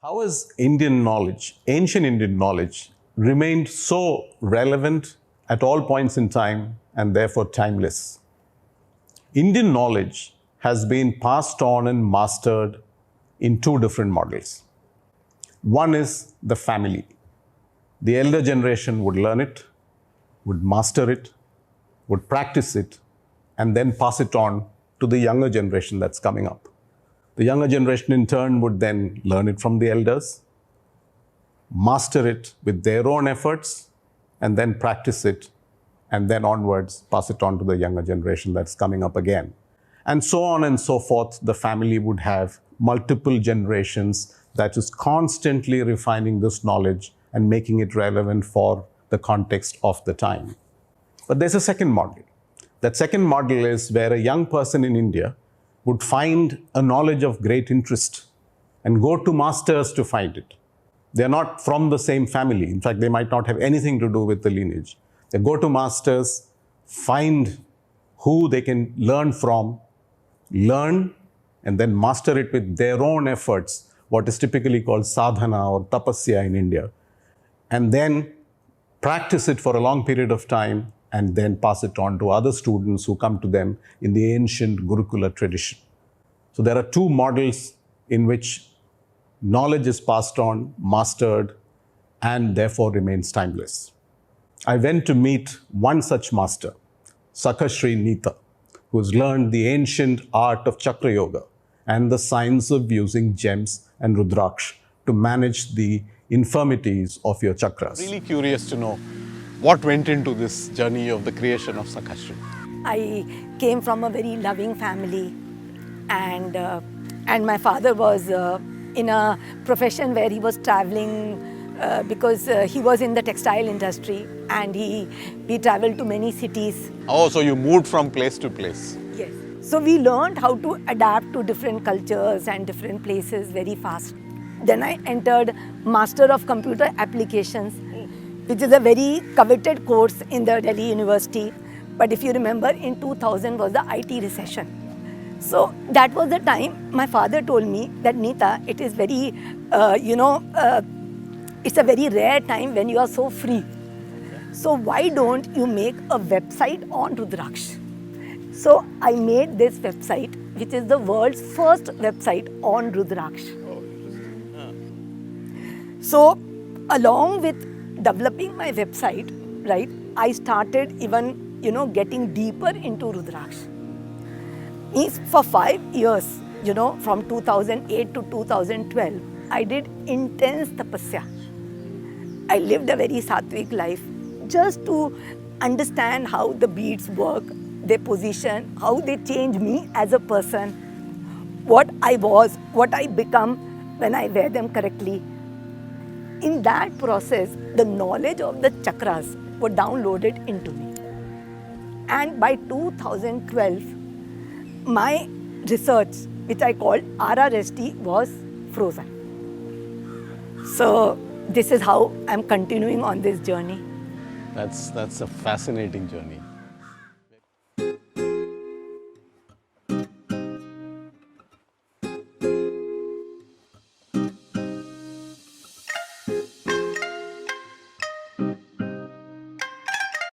How has Indian knowledge, ancient Indian knowledge, remained so relevant at all points in time and therefore timeless? Indian knowledge has been passed on and mastered in two different models. One is the family. The elder generation would learn it, would master it, would practice it, and then pass it on to the younger generation that's coming up. The younger generation in turn would then learn it from the elders, master it with their own efforts, and then practice it, and then onwards pass it on to the younger generation that's coming up again. And so on and so forth, the family would have multiple generations that is constantly refining this knowledge and making it relevant for the context of the time. But there's a second model. That second model is where a young person in India would find a knowledge of great interest and go to masters to find it. They're not from the same family. In fact, they might not have anything to do with the lineage. They go to masters, find who they can learn from, learn, and then master it with their own efforts, what is typically called sadhana or tapasya in India, and then practice it for a long period of time and then pass it on to other students who come to them in the ancient Gurukula tradition. So there are two models in which knowledge is passed on, mastered, and therefore remains timeless. I went to meet one such master, Sakhashree Neeta, who has learned the ancient art of chakra yoga and the science of using gems and rudraksha to manage the infirmities of your chakras. Really curious to know what went into this journey of the creation of Sakhasree. I came from a very loving family, and my father was in a profession where he was traveling because he was in the textile industry, and we traveled to many cities. Oh, so you moved from place to place. Yes. So we learned how to adapt to different cultures and different places very fast. Then I entered Master of Computer Applications, which is a very coveted course in the Delhi University. But if you remember, in 2000 was the IT recession. So that was the time my father told me that, Neeta, it is very, it's a very rare time when you are so free. So why don't you make a website on Rudraksh? So I made this website, which is the world's first website on Rudraksh. So along with developing my website, right, I started even, getting deeper into Rudraksh. Means for 5 years, from 2008 to 2012, I did intense tapasya. I lived a very sattvic life just to understand how the beads work, their position, how they change me as a person, what I was, what I become when I wear them correctly. In that process, the knowledge of the chakras were downloaded into me. And by 2012, my research, which I called RRST, was frozen. So this is how I'm continuing on this journey. That's a fascinating journey.